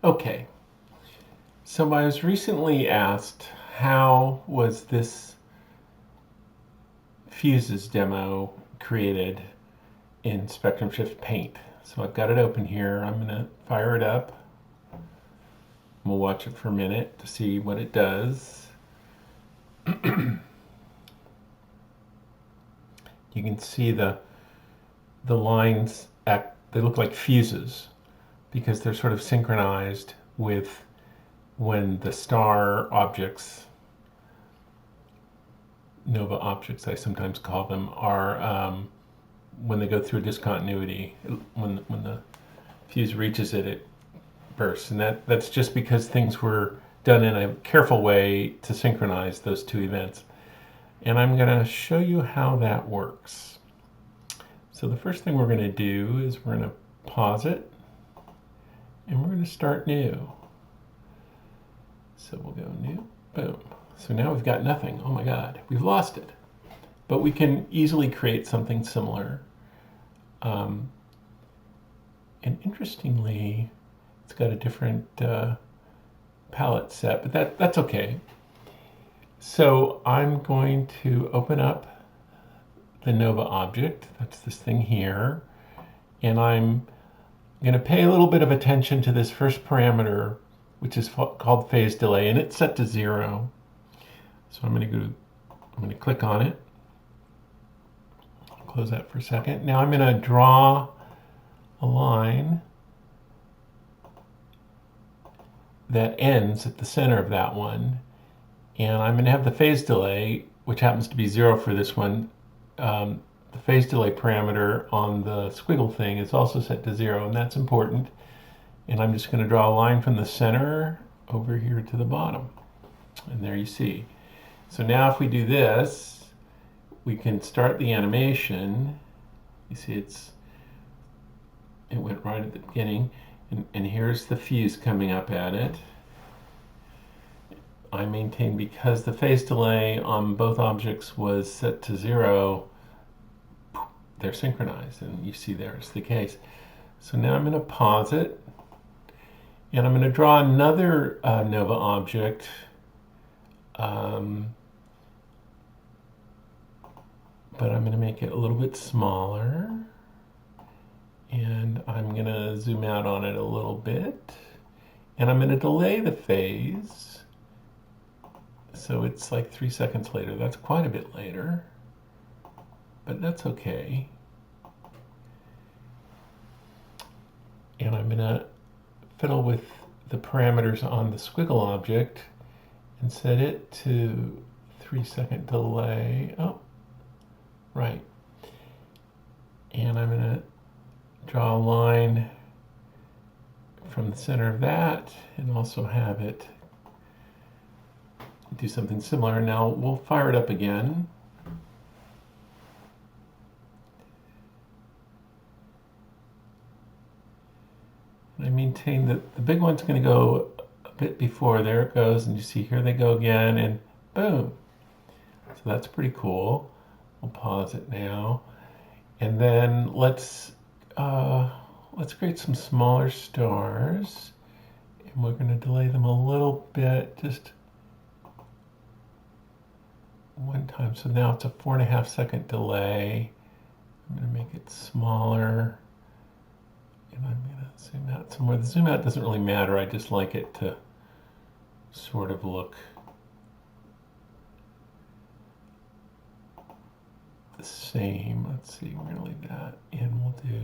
Okay, so I was recently asked how was this fuses demo created in Spectrum Shift Paint. So I've got it open here. I'm going to fire it up. We'll watch it for a minute to see what it does. You can see the lines they look like fuses because they're sort of synchronized with when the star objects, nova objects I sometimes call them, are when they go through a discontinuity. When the fuse reaches it, it bursts, and that's just because things were done in a careful way to synchronize those two events. And I'm going to show you how that works. So the first thing we're going to do is we're going to pause it, and we're going to start new. So we'll go new, boom. So now we've got nothing. Oh my God, we've lost it. But we can easily create something similar. And interestingly, it's got a different palette set, but that's okay. So I'm going to open up the nova object. That's this thing here. And I'm going to pay a little bit of attention to this first parameter, which is called phase delay, and it's set to 0. So I'm going to click on it. Close that for a second. Now I'm going to draw a line that ends at the center of that one, and I'm going to have the phase delay, which happens to be 0 for this one. The phase delay parameter on the squiggle thing is also set to 0, and that's important. And I'm just going to draw a line from the center over here to the bottom, and there you see. So now if we do this, we can start the animation. You see it went right at the beginning, and here's the fuse coming up at it. I maintain because the phase delay on both objects was set to 0, they're synchronized, and you see there's the case. So now I'm going to pause it, and I'm going to draw another nova object. But I'm going to make it a little bit smaller, and I'm going to zoom out on it a little bit, and I'm going to delay the phase so it's like 3 seconds later. That's quite a bit later, but that's okay. And I'm going to fiddle with the parameters on the squiggle object and set it to 3-second delay. Oh, right. And I'm going to draw a line from the center of that and also have it do something similar. Now we'll fire it up again. I maintain that the big one's going to go a bit before. There it goes, and you see here they go again, and boom. So that's pretty cool. We'll pause it now, and then let's create some smaller stars, and we're going to delay them a little bit, just one time. So now it's a 4.5-second delay. I'm going to make it smaller, and I'm going to zoom out some more. The zoom out doesn't really matter. I just like it to sort of look the same. Let's see, we're going to leave that, and we'll do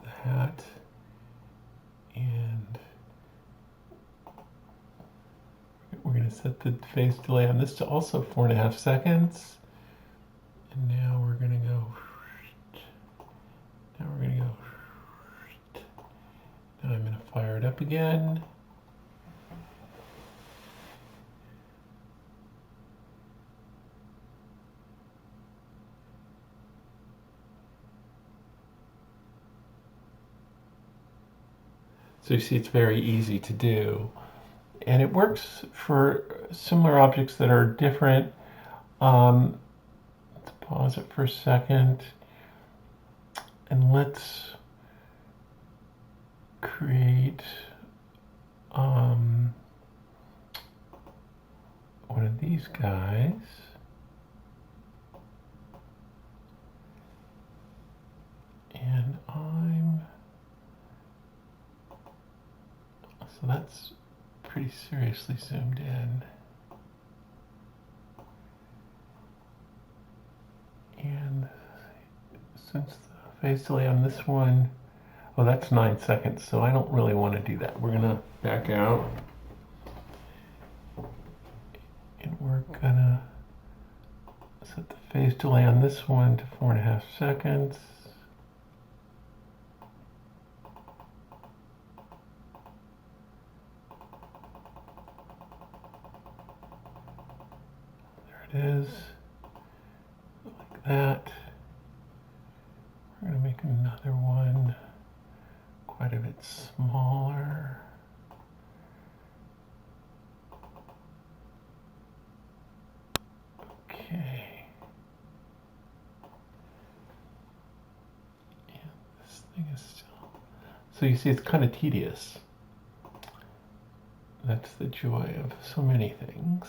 the hat, and we're going to set the phase delay on this to also 4.5 seconds. And now we're going to go. Now we're going to go. Now I'm going to fire it up again. So you see it's very easy to do. And it works for similar objects that are different. Let's pause it for a second. And let's create one of these guys. And so that's pretty seriously zoomed in. And since the phase delay on this one, oh, that's 9 seconds, so I don't really want to do that. We're gonna back out. And we're gonna set the phase delay on this one to 4.5 seconds. There it is, like that. We're gonna make another one quite a bit smaller. Okay. And this thing is still, so you see it's kind of tedious. That's the joy of so many things.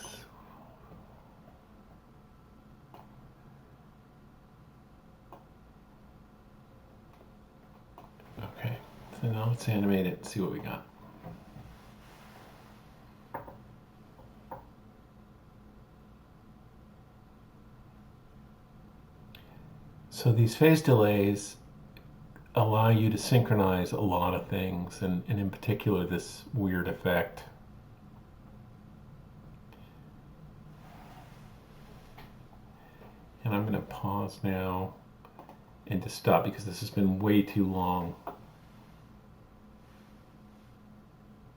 Okay, so now let's animate it and see what we got. So these phase delays allow you to synchronize a lot of things, and in particular this weird effect. And I'm going to pause now and to stop because this has been way too long.